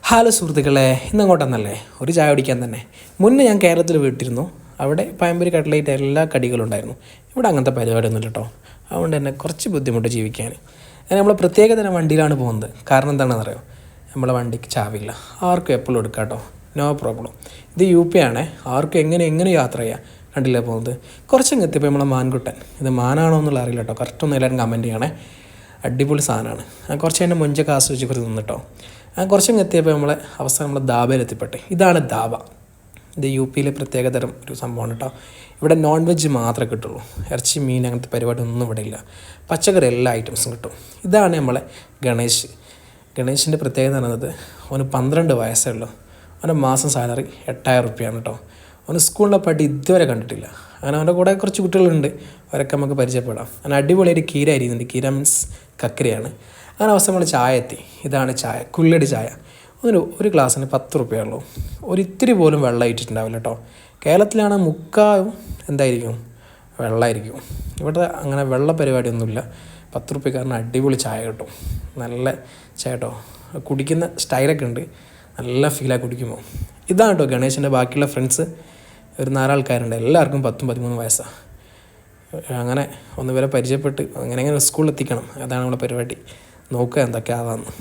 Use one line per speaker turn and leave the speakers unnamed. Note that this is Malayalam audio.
ഹലോ സുഹൃത്തുക്കളെ, ഇന്നങ്ങോട്ടെന്നല്ലേ ഒരു ചായ കുടിക്കാൻ തന്നെ. മുന്നേ ഞാൻ കേരളത്തിൽ വീട്ടിരുന്നു. അവിടെ പഴംപൊരി, കട്ട്ലേറ്റ് എല്ലാ കടികളും ഉണ്ടായിരുന്നു. ഇവിടെ അങ്ങനത്തെ പരിപാടിയൊന്നുമില്ല കേട്ടോ. അതുകൊണ്ട് തന്നെ കുറച്ച് ബുദ്ധിമുട്ട് ജീവിക്കാൻ. അങ്ങനെ നമ്മൾ പ്രത്യേക തരം വണ്ടിയിലാണ് പോകുന്നത്. കാരണം എന്താണെന്ന് അറിയോ, നമ്മളെ വണ്ടിക്ക് ചാവില്ല. ആർക്കും എപ്പോഴും എടുക്കാം കേട്ടോ, നോ പ്രോബ്ലം. ഇത് UP ആണേ. ആർക്കും എങ്ങനെ യാത്ര ചെയ്യാം. കണ്ടില്ലേ പോകുന്നത്. കുറച്ചങ്ങ് എത്തിയപ്പോൾ നമ്മളെ മാൻകുട്ടൻ, ഇത് മാനാണോ എന്നുള്ള അറിയില്ല കേട്ടോ, കറക്റ്റൊന്നും എല്ലാവരും കമൻറ്റ് ചെയ്യണേ. അടിപൊളി സാധനമാണ്. കുറച്ച് അതിൻ്റെ മുഞ്ചൊക്കെ ആസ്വദിച്ച് കുറച്ച് നിന്നിട്ടോ. കുറച്ചങ്ങ് എത്തിയപ്പോൾ നമ്മളെ ധാബയിലെത്തിപ്പെട്ടെ. ഇതാണ് ധാബ. ഇത് UP പ്രത്യേക തരം ഒരു സംഭവമാണ് കേട്ടോ. ഇവിടെ നോൺ വെജ് മാത്രമേ കിട്ടുള്ളൂ. ഇറച്ചി, മീൻ അങ്ങനത്തെ പരിപാടി ഒന്നും ഇവിടെ ഇല്ല. പച്ചക്കറി എല്ലാ ഐറ്റംസും കിട്ടും. ഇതാണ് നമ്മളെ ഗണേഷിൻ്റെ പ്രത്യേകത പറയുന്നത്, അവന് 12 വയസ്സേ ഉള്ളൂ. അവൻ്റെ മാസം സാലറി 8000 റുപ്യാണ് കേട്ടോ. അവന് സ്കൂളിലെ പടി ഇതുവരെ കണ്ടിട്ടില്ല. അങ്ങനെ അവൻ്റെ കൂടെ കുറച്ച് കുട്ടികളുണ്ട്, അവരൊക്കെ നമുക്ക് പരിചയപ്പെടാം. അങ്ങനെ അടിപൊളിയായിട്ട് കീര അരിയുന്നുണ്ട്. കീര മീൻസ് കക്കരയാണ്. അങ്ങനെ അവസ്ഥ നമ്മൾ ചായ എത്തി. ഇതാണ് ചായ, കുള്ളടി ചായ. ഒരു ഗ്ലാസ്സിന് 10 റുപ്യയുള്ളൂ. ഒരിത്തിരി പോലും വെള്ളം ഇട്ടിട്ടുണ്ടാവില്ല കേട്ടോ. കേരളത്തിലാണ് മുക്കാലും എന്തായിരിക്കും, വെള്ളമായിരിക്കും. ഇവിടെ അങ്ങനെ വെള്ള പരിപാടിയൊന്നുമില്ല. 10 റുപ്യക്കാരന് അടിപൊളി ചായ കിട്ടും. നല്ല ചായ കേട്ടോ. കുടിക്കുന്ന സ്റ്റൈലൊക്കെ ഉണ്ട്, നല്ല ഫീലായി കുടിക്കുമ്പോൾ. ഇതാണ് കേട്ടോ ഗണേശൻ്റെ ബാക്കിയുള്ള ഫ്രണ്ട്സ്. ഒരു 4 ആൾക്കാരുണ്ട്. എല്ലാവർക്കും 10-13 വയസ്സാണ്. അങ്ങനെ ഒന്ന് വരെ പരിചയപ്പെട്ട് അങ്ങനെ സ്കൂളിൽ എത്തിക്കണം. അതാണ് നമ്മുടെ പരിപാടി. നോക്കുക എന്തൊക്കെ ആവാമെന്ന്.